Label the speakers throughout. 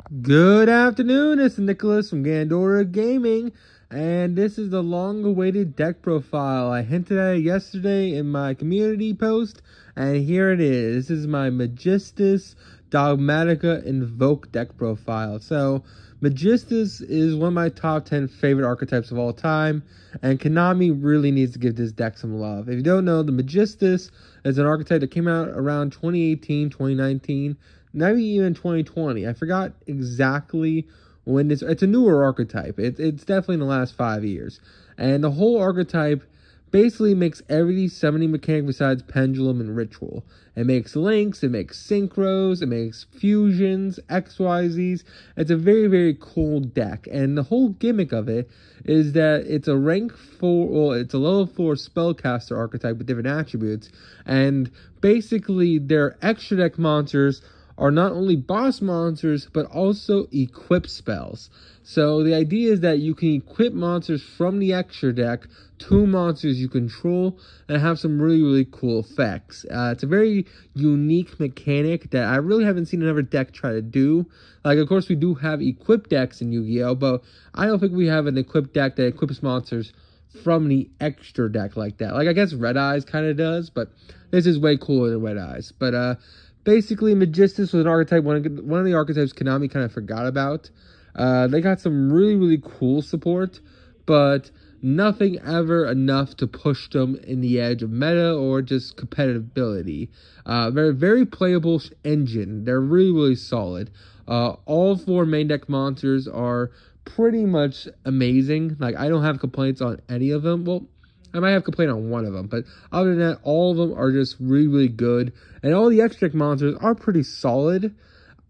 Speaker 1: Good afternoon, it's Nicholas from Gandora Gaming, and this is the long-awaited deck profile. I hinted at it yesterday in my community post, and here it is. This is my Magistus Dogmatica Invoke deck profile. So, Magistus is one of my top 10 favorite archetypes of all time, and Konami really needs to give this deck some love. If you don't know, the Magistus is an archetype that came out around 2018, 2019, maybe even 2020. I forgot exactly when it's a newer archetype. It's definitely in the last 5 years. And the whole archetype basically makes every summoning mechanic besides Pendulum and Ritual. It makes links, it makes synchros, it makes fusions, XYZs. It's a very, very cool deck. And the whole gimmick of it is that it's a rank 4, well, it's a level 4 spellcaster archetype with different attributes. And basically, their extra deck monsters are not only boss monsters, but also equip spells. So the idea is that you can equip monsters from the extra deck to monsters you control and have some really, really cool effects. It's a very unique mechanic that I really haven't seen another deck try to do. Like, of course, we do have equipped decks in Yu-Gi-Oh!, but I don't think we have an equipped deck that equips monsters from the extra deck like that. Like, I guess Red Eyes kind of does, but this is way cooler than Red Eyes. But, basically, Magistus was an archetype, one of the archetypes Konami kind of forgot about. They got some really, really cool support, but nothing ever enough to push them in the edge of meta or just competitivity. They're a very playable engine. They're really, really solid. All 4 main deck monsters are pretty much amazing. Like, I don't have complaints on any of them. Well, I might have complaint on one of them, but other than that, all of them are just really, really good. And all the extra deck monsters are pretty solid.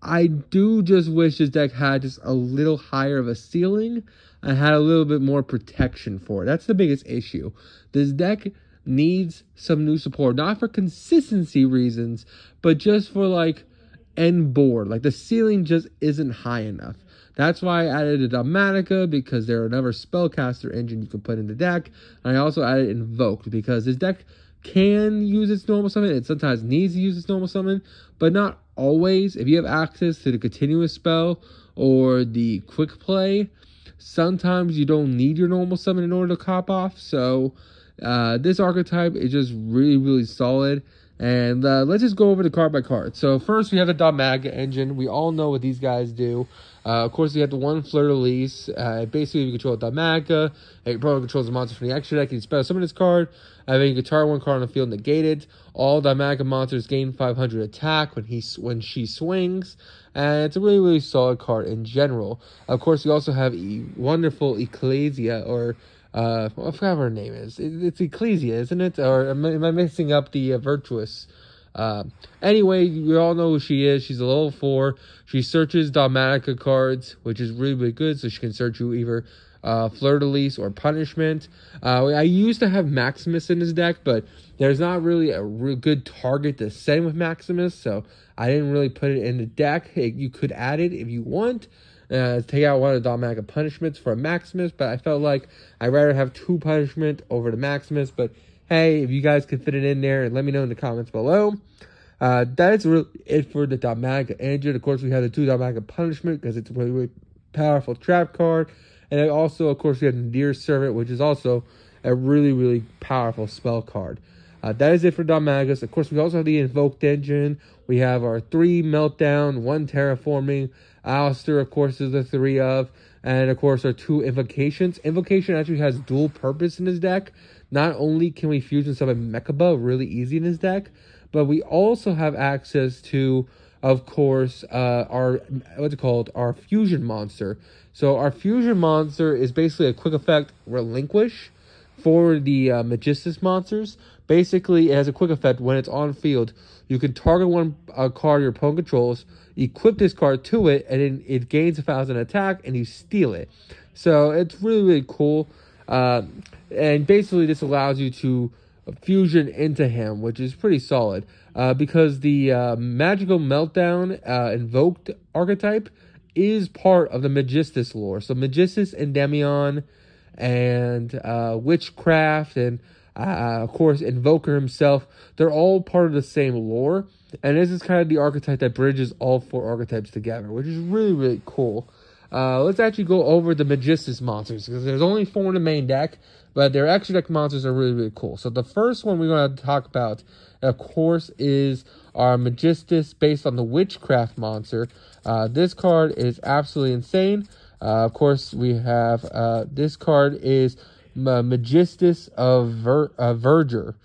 Speaker 1: I do just wish this deck had just a little higher of a ceiling and had a little bit more protection for it. That's the biggest issue. This deck needs some new support, not for consistency reasons, but just for, like, end board. Like, the ceiling just isn't high enough. That's why I added a Dogmatica, because they're another spellcaster engine you can put in the deck. And I also added Invoked, because this deck can use its normal summon. It sometimes needs to use its normal summon, but not always. If you have access to the continuous spell or the quick play, sometimes you don't need your normal summon in order to cop off. So this archetype is just really, really solid. And let's just go over the card by card. So first we have the Dogmatica engine. We all know what these guys do. Of course, we have the one Fleur-de-Lis. Basically, you control Dogmatica. It probably controls the monster from the extra deck. You can special summon this card. Then you can target one card on the field negated. All Dogmatica monsters gain 500 attack when she swings. And it's a really, really solid card in general. Of course, we also have a wonderful Ecclesia, or I forgot what her name is. It's Ecclesia, isn't it? Or am I mixing up the Virtuous? Anyway, we all know who she is. She's a level 4. She searches Dogmatica cards, which is really, really good. So she can search you either Fleur-de-Lis or Punishment. I used to have Maximus in this deck, but there's not really a real good target to send with Maximus, so I didn't really put it in the deck. You could add it if you want. Take out one of the Dogmatica punishments for a Maximus, but I felt like I'd rather have 2 punishment over the Maximus. But hey, if you guys can fit it in there, and let me know in the comments below. That is really it for the Dogmatica engine. Of course, we have the 2 Dogmatica punishment because it's a really, really powerful trap card. And then also, of course, we have the Dear Servant, which is also a really, really powerful spell card. That is it for Dogmaticus. Of course, we also have the Invoked engine. We have our 3 Meltdown, 1 Terraforming. Alistair, of course, is the 3 of. And, of course, our 2 Invocations. Invocation actually has dual purpose in this deck. Not only can we fusion summon Mechaba really easy in this deck, but we also have access to, of course, our fusion monster. So our fusion monster is basically a quick effect Relinquish for the Magistus monsters. Basically, it has a quick effect when it's on field. You can target one card your opponent controls, equip this card to it, and then it gains 1,000 attack, and you steal it. So it's really, really cool. And basically, this allows you to fusion into him, which is pretty solid. Because the Magical Meltdown Invoked archetype is part of the Magistus lore. So Magistus, Endymion, and Witchcraft, and of course Invoker himself, they're all part of the same lore. And this is kind of the archetype that bridges all 4 archetypes together, which is really, really cool. Let's actually go over the Magistus monsters, because there's only 4 in the main deck, but their extra deck monsters are really, really cool. So the first one we're going to talk about, of course, is our Magistus based on the Witchcraft monster. This card is absolutely insane. Of course, we have this card is Magistus of Verger.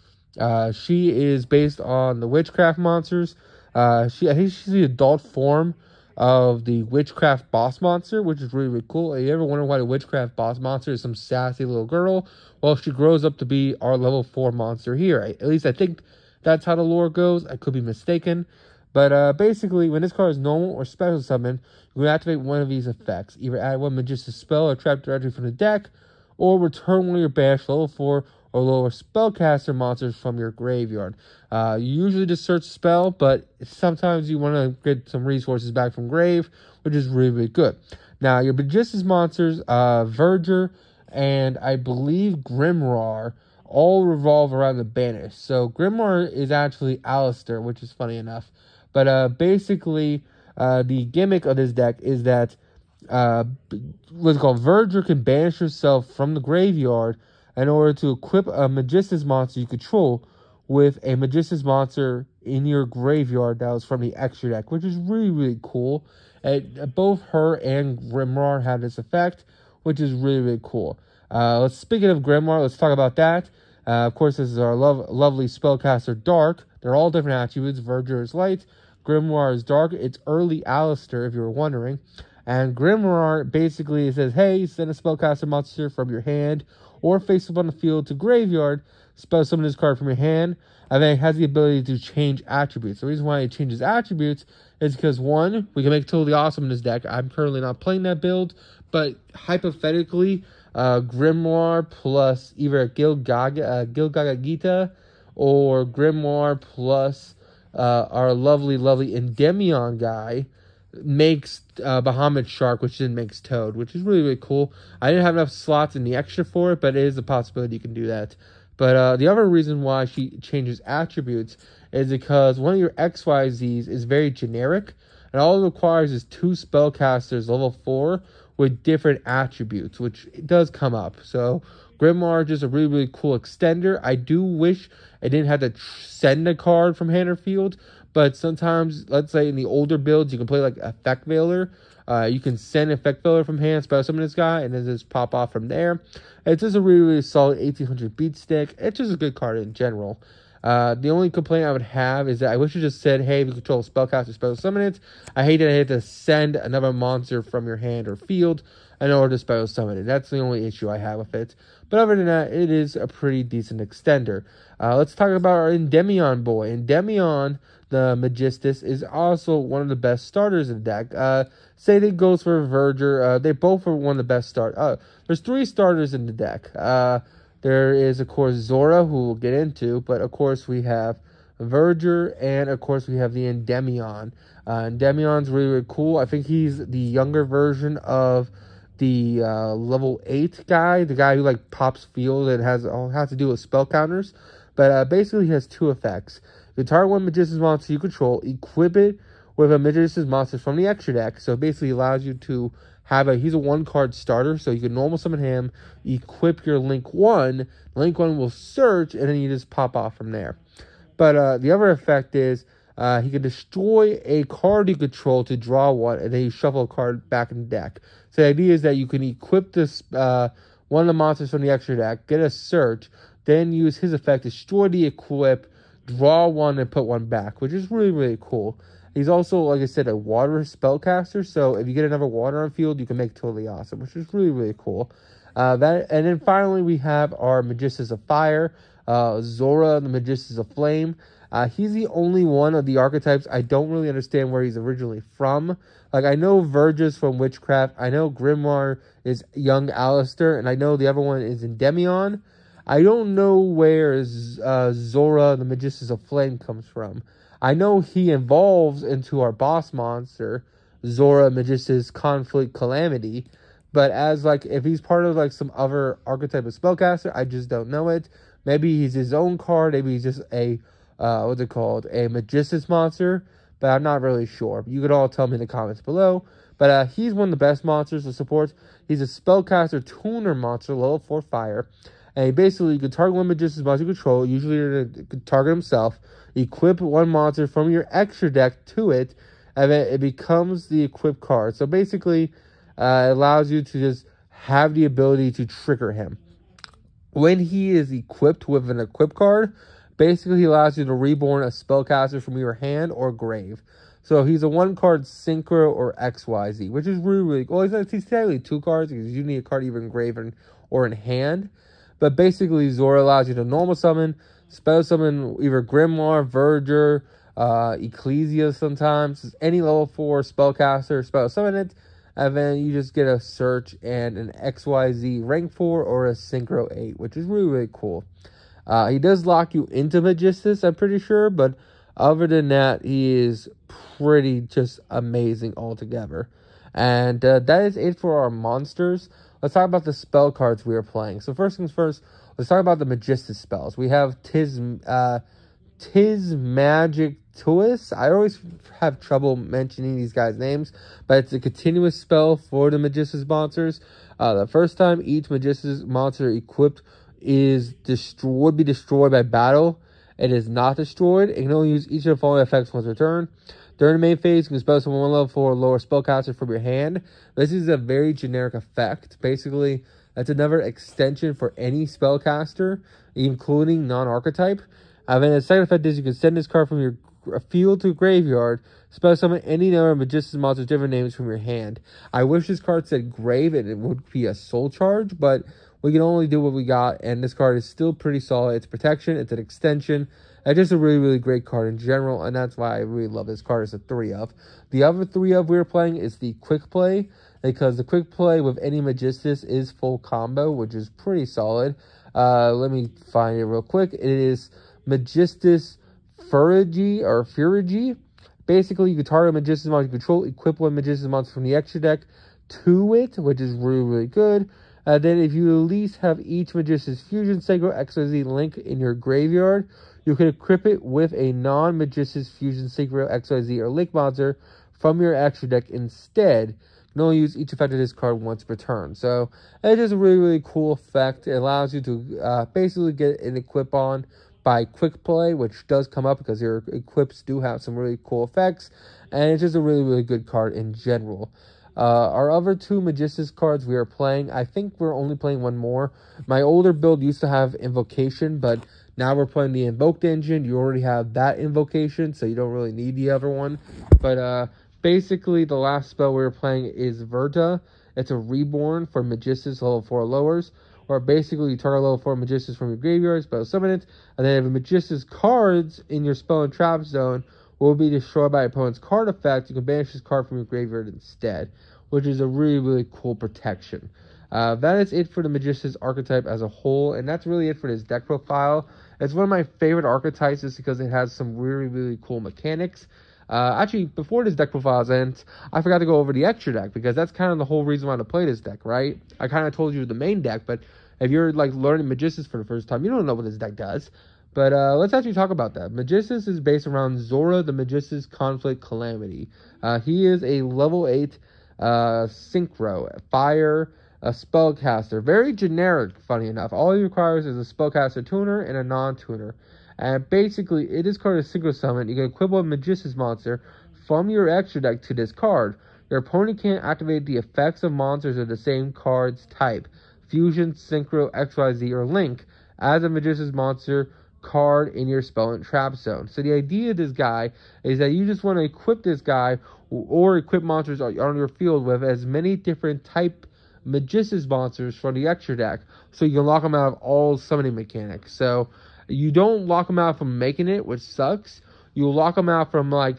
Speaker 1: She is based on the Witchcraft monsters. I think she's the adult form of the Witchcraft boss monster, which is really, really cool. You ever wonder why the Witchcraft boss monster is some sassy little girl? Well, she grows up to be our level 4 monster here. At least I think that's how the lore goes. I could be mistaken. But basically, when this card is normal or special summon, you can activate one of these effects. Either add one Magistus spell or trap directly from the deck, or return one of your banished level 4 or lower spellcaster monsters from your graveyard. You usually just search spell, but sometimes you want to get some resources back from grave, which is really, really good. Now, your Magistus monsters, Verger and I believe Grimoire, all revolve around the banish. So Grimoire is actually Alistair, which is funny enough. But basically, the gimmick of this deck is that what's called Verger can banish herself from the graveyard in order to equip a Magistus monster you control with a Magistus monster in your graveyard that was from the extra deck, which is really, really cool. And both her and Grimoire have this effect, which is really, really cool. Speaking of Grimoire, let's talk about that. Of course, this is our lovely spellcaster Dark. They're all different attributes. Verger is light, Grimoire is dark. It's early Alistair, if you were wondering. And Grimoire basically says, hey, send a spellcaster monster from your hand or face up on the field to graveyard, spell summon this card from your hand, and then it has the ability to change attributes. The reason why it changes attributes is because, one, we can make it totally awesome in this deck. I'm currently not playing that build, but hypothetically, Grimoire plus either Gilgaga Gita or Grimoire plus our lovely Endymion guy makes Bahamut Shark, which then makes Toad, which is really, really cool. I didn't have enough slots in the extra for it, but it is a possibility you can do that. But the other reason why she changes attributes is because one of your XYZs is very generic, and all it requires is 2 spellcasters level 4 with different attributes, which does come up. So Grimoire is just a really, really cool extender. I do wish I didn't have to send a card from hand or field, but sometimes, let's say in the older builds, you can play like Effect Veiler. You can send Effect Veiler from hand, spell summon this guy, and then just pop off from there. It's just a really, really solid 1800 beat stick. It's just a good card in general. The only complaint I would have is that I wish it just said, hey, we control spellcaster, spell summon it. I hate that I have to send another monster from your hand or field in order to spell summon it. That's the only issue I have with it. But other than that, it is a pretty decent extender. Let's talk about our Endymion boy. Endymion, the Magistus, is also one of the best starters in the deck. Same thing goes for Verger. They both are one of the best starters. There's 3 starters in the deck. There is, of course, Zora, who we'll get into, but of course we have Verger, and of course we have the Endymion. Endymion's really, really cool. I think he's the younger version of the level 8 guy, the guy who like pops field and has to do with spell counters. But basically he has 2 effects. You target one Magistus monster you control, equip it with a Magistus monster from the extra deck. So it basically allows you to have he's a 1-card starter, so you can normal summon him, equip your Link 1, Link 1 will search, and then you just pop off from there. But the other effect is he can destroy a card you control to draw one, and then you shuffle a card back in the deck. So the idea is that you can equip this one of the monsters from the extra deck, get a search, then use his effect, destroy the equip, draw one, and put one back, which is really, really cool. He's also, like I said, a water spellcaster, so if you get another water on field, you can make it totally awesome, which is really, really cool. And then finally, we have our Magistus of Fire, Zora, the Magistus of Flame. He's the only one of the archetypes I don't really understand where he's originally from. Like, I know Verger's from Witchcraft, I know Grimoire is young Alistair, and I know the other one is Endymion. I don't know where Zora, the Magistus of Flame, comes from. I know he evolves into our boss monster, Zora, Magistus Conflict Calamity, but as, like, if he's part of, like, some other archetype of spellcaster, I just don't know it. Maybe he's his own card, maybe he's just a what's it called? A Magistus monster, but I'm not really sure. You could all tell me in the comments below. But he's one of the best monsters to support. He's a spellcaster tuner monster, level 4 fire. And basically, you can target one Magistus monster you control. Usually, you're going to target himself. Equip one monster from your extra deck to it, and then it becomes the equip card. So basically, it allows you to just have the ability to trigger him. When he is equipped with an equip card, basically he allows you to reborn a spellcaster from your hand or grave. So he's a 1-card synchro or XYZ, which is really, really cool. He's technically 2 cards because you need a card either in grave or in hand. But basically, Zora allows you to normal summon, spell summon either Grimoire, Verger, Ecclesia sometimes, any level 4 spellcaster, spell summon it, and then you just get a search and an XYZ rank 4 or a synchro 8, which is really, really cool. He does lock you into Magistus, I'm pretty sure, but other than that, he is pretty just amazing altogether. And that is it for our monsters. Let's talk about the spell cards we are playing. So first things first, let's talk about the Magistus spells. We have Tis Magic Tuis. I always have trouble mentioning these guys' names, but it's a continuous spell for the Magistus monsters. The first time each Magistus monster equipped would be destroyed by battle. It is not destroyed. It can only use each of the following effects once per turn. During the main phase, you can spell summon 1 level 4 lower spellcaster from your hand. This is a very generic effect. Basically, that's another extension for any spellcaster, including non-archetype. And then the second effect is you can send this card from your field to graveyard, spell summon any number of Magistus monsters, different names from your hand. I wish this card said grave and it would be a soul charge, but we can only do what we got, and this card is still pretty solid. It's protection, it's an extension. It's just a really, really great card in general, and that's why I really love this card. It's a 3-of. The other 3-of we're playing is the quick play, because the quick play with any Magistus is full combo, which is pretty solid. Let me find it real quick. It is Magistus Furigy. Basically, you can target a Magistus monster you control, equip one Magistus monster from the extra deck to it, which is really, really good. Then if you at least have each Magistus Fusion Synchro XYZ link in your graveyard, you can equip it with a non-Magistus Fusion Synchro XYZ or link monster from your extra deck instead. You can only use each effect of this card once per turn. So it's just a really, really cool effect. It allows you to basically get an equip on by quick play, which does come up because your equips do have some really cool effects. And it's just a really, really good card in general. Our other 2 Magistus cards we are playing, I think we're only playing one more. My older build used to have Invocation, but now we're playing the Invoked engine. You already have that Invocation, so you don't really need the other one. But basically, the last spell we were playing is Verta. It's a reborn for Magistus level 4 lowers, where basically you target level 4 Magistus from your graveyard, spell summon it, and then if Magistus cards in your spell and trap zone will be destroyed by opponent's card effect, you can banish this card from your graveyard instead, which is a really, really cool protection. That is it for the Magistus archetype as a whole, and that's really it for this deck profile. It's one of my favorite archetypes just because it has some really, really cool mechanics. Actually, before this deck profile ends, I forgot to go over the extra deck, because that's kind of the whole reason why to play this deck, right? I kind of told you the main deck, but if you're like learning Magistus for the first time, you don't know what this deck does. But let's actually talk about that. Magistus is based around Zora, the Magistus Conflict Calamity. He is a level 8 synchro, fire, a spellcaster. Very generic, funny enough. All he requires is a spellcaster tuner and a non-tuner. And basically, it is called a synchro summon. You can equip a Magistus monster from your extra deck to this card. Your opponent can't activate the effects of monsters of the same card's type, Fusion, Synchro, XYZ, or Link, as a Magistus monster card in your spell and trap zone. So the idea of this guy is that you just want to equip this guy or equip monsters on your field with as many different type Magistus monsters from the extra deck, so you can lock them out of all summoning mechanics. So you don't lock them out from making it, which sucks. You lock them out from like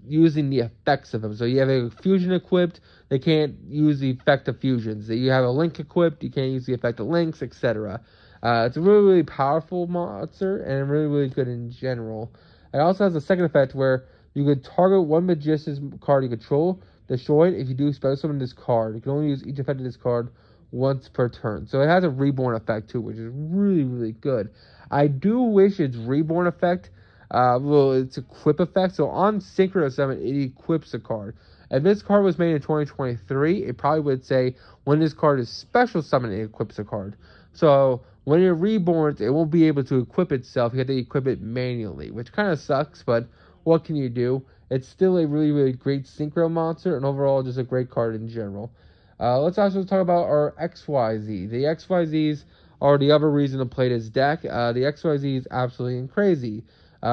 Speaker 1: using the effects of them. So you have a fusion equipped, they can't use the effect of fusions. You have a link equipped, you can't use the effect of links, etc. It's a really, really powerful monster and really, really good in general. It also has a second effect where you could target one Magistus card you control, destroy it. If you do spell summon this card, you can only use each effect of this card once per turn. So it has a reborn effect too, which is really, really good. I do wish its reborn effect Well, it's equip effect. So on Synchro Summon, it equips a card. If this card was made in 2023, it probably would say when this card is special summon, it equips a card. So when you're reborn, it won't be able to equip itself. You have to equip it manually, which kind of sucks, but what can you do? It's still a really, really great Synchro monster, and overall just a great card in general. Let's also talk about our XYZ. The XYZs are the other reason to play this deck. The XYZ is absolutely crazy.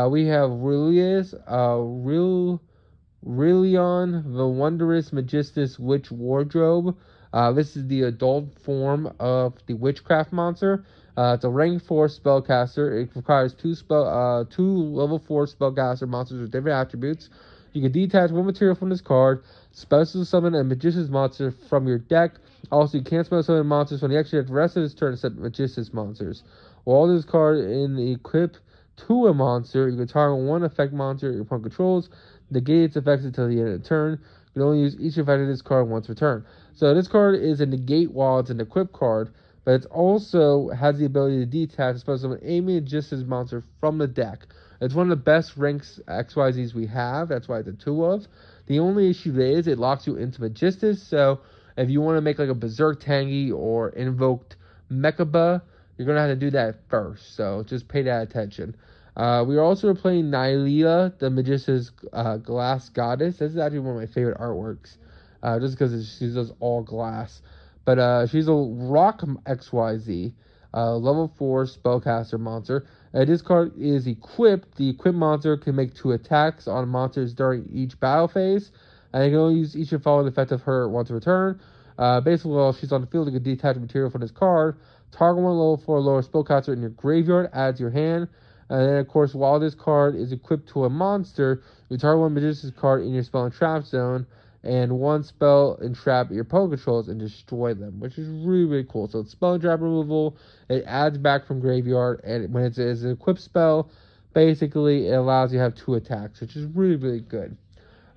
Speaker 1: We have Rillion, the Wondrous Magistus Witch Wardrobe. This is the adult form of the Witchcraft monster. It's a rank 4 spellcaster. It requires two level 4 spellcaster monsters with different attributes. You can detach one material from this card, special summon a Magistus monster from your deck. Also, you can't special summon monsters from the extra deck the rest of this turn except Magistus monsters. While this card in equip to a monster, you can target one effect monster your opponent controls, negate its effects until the end of the turn. You can only use each effect of this card once per turn. So this card is a negate while it's an equip card, but it also has the ability to detach, especially when aiming Magistus monster from the deck. It's one of the best ranks XYZs we have. That's why it's a 2 of. The only issue is it locks you into Magistus. So if you want to make like a Berserk Tangy or Invoked Mechaba, you're going to have to do that first. So just pay that attention. We are also playing Nylea, the Magistus Glass Goddess. This is actually one of my favorite artworks. Just because she does all glass. But she's a Rock XYZ. Level 4 spellcaster monster. This card is equipped. The equipped monster can make 2 attacks on monsters during each battle phase. And you can only use each of the following effect of her once per turn. Basically, while she's on the field, you can detach material from this card. Target one level 4 lower spellcaster in your graveyard, add to your hand. And then, of course, while this card is equipped to a monster, you target one Magistus card in your spell and trap zone, and one spell and trap your opponent controls and destroy them, which is really, really cool. So it's spell and trap removal. It adds back from graveyard, and when it's an equipped spell, basically it allows you to have 2 attacks, which is really, really good.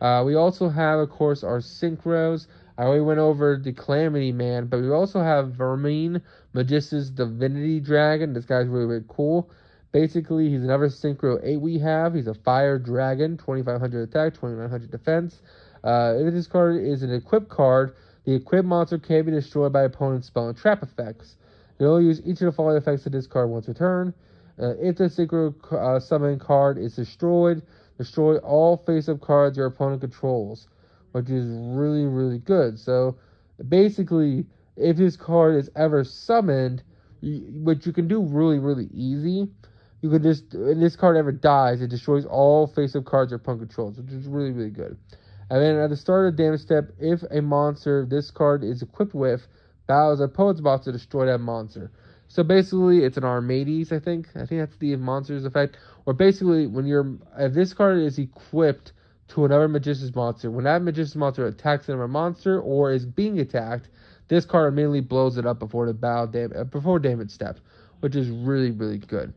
Speaker 1: We also have, of course, our Synchros. I already went over the Calamity Man, but we also have Vermine, Magistus Divinity Dragon. This guy's really, really cool. Basically, he's another Synchro 8 we have. He's a Fire Dragon, 2500 attack, 2900 defense. If this card is an equipped card, the equipped monster can be destroyed by opponent's spell and trap effects. You only use each of the following effects of this card once per turn. If the Synchro summon card is destroyed, destroy all face-up cards your opponent controls, which is really, really good. So, basically, if this card is ever summoned, which you can do really, really easy, you can just, when this card ever dies, it destroys all face-up cards your opponent controls, which is really, really good. And then at the start of the damage step, if a monster this card is equipped with battles an opponent's monster, destroy that monster. So basically, it's an Armades, I think. I think that's the monster's effect. Or basically, if this card is equipped to another Magistus monster, when that Magistus monster attacks another monster or is being attacked, this card immediately blows it up before damage step, which is really, really good.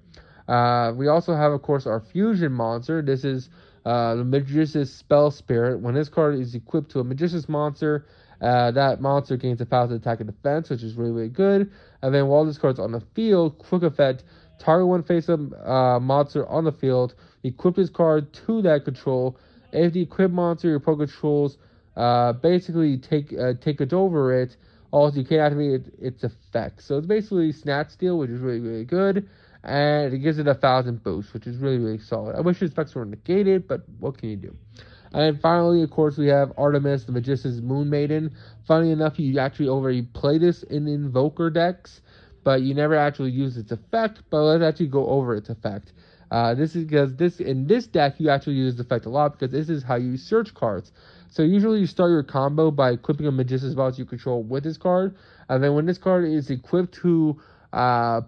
Speaker 1: We also have, of course, our Fusion monster. This is the Magistus Spell Spirit. When this card is equipped to a Magistus monster, that monster gains 1,000 attack and defense, which is really, really good. And then while this card's on the field, quick effect, target one face-up monster on the field, equip this card to that control. If the equipped monster your opponent controls basically take it over it, also you can't activate its effect. So it's basically Snatch Steal, which is really, really good. And it gives it 1,000 boost, which is really, really solid. I wish its effects were negated, but what can you do? And then finally, of course, we have Artemis, the Magistus Moon Maiden. Funny enough, you actually already play this in Invoker decks, but you never actually use its effect. But let's actually go over its effect. This is because in this deck, you actually use the effect a lot, because this is how you search cards. So usually you start your combo by equipping a Magistus monster you control with this card. And then when this card is equipped to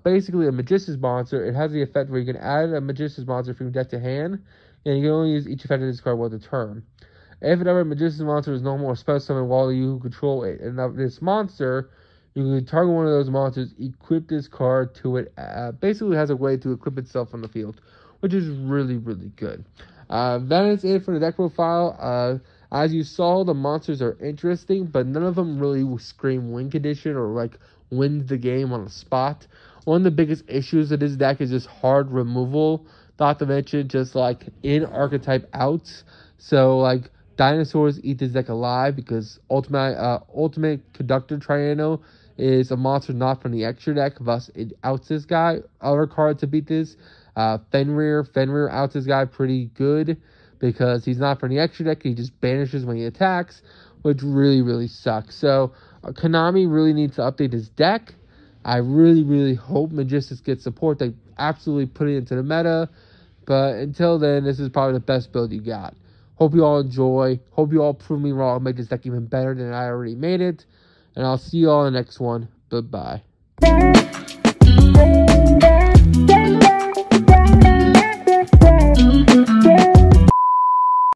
Speaker 1: basically a Magistus monster, it has the effect where you can add a Magistus monster from your deck to hand, and you can only use each effect of this card once a turn. If another Magistus monster is no more special summon while you control it, and this monster, you can target one of those monsters, equip this card to it. Basically has a way to equip itself on the field, which is really, really good. That is it for the deck profile. As you saw, the monsters are interesting, but none of them really scream win condition or like wins the game on the spot. One of the biggest issues of this deck is just hard removal. Not to mention just like in archetype outs. So like dinosaurs eat this deck alive because ultimate conductor Triano is a monster not from the extra deck, thus it outs this guy. Other card to beat this, Fenrir outs this guy pretty good because he's not from the extra deck. He just banishes when he attacks, which really sucks. So Konami really needs to update his deck. I really hope Magistus gets support. They absolutely put it into the meta. But until then, this is probably the best build you got. Hope you all enjoy. Hope you all prove me wrong. Make this deck even better than I already made it. And I'll see you all in the next one. Bye-bye.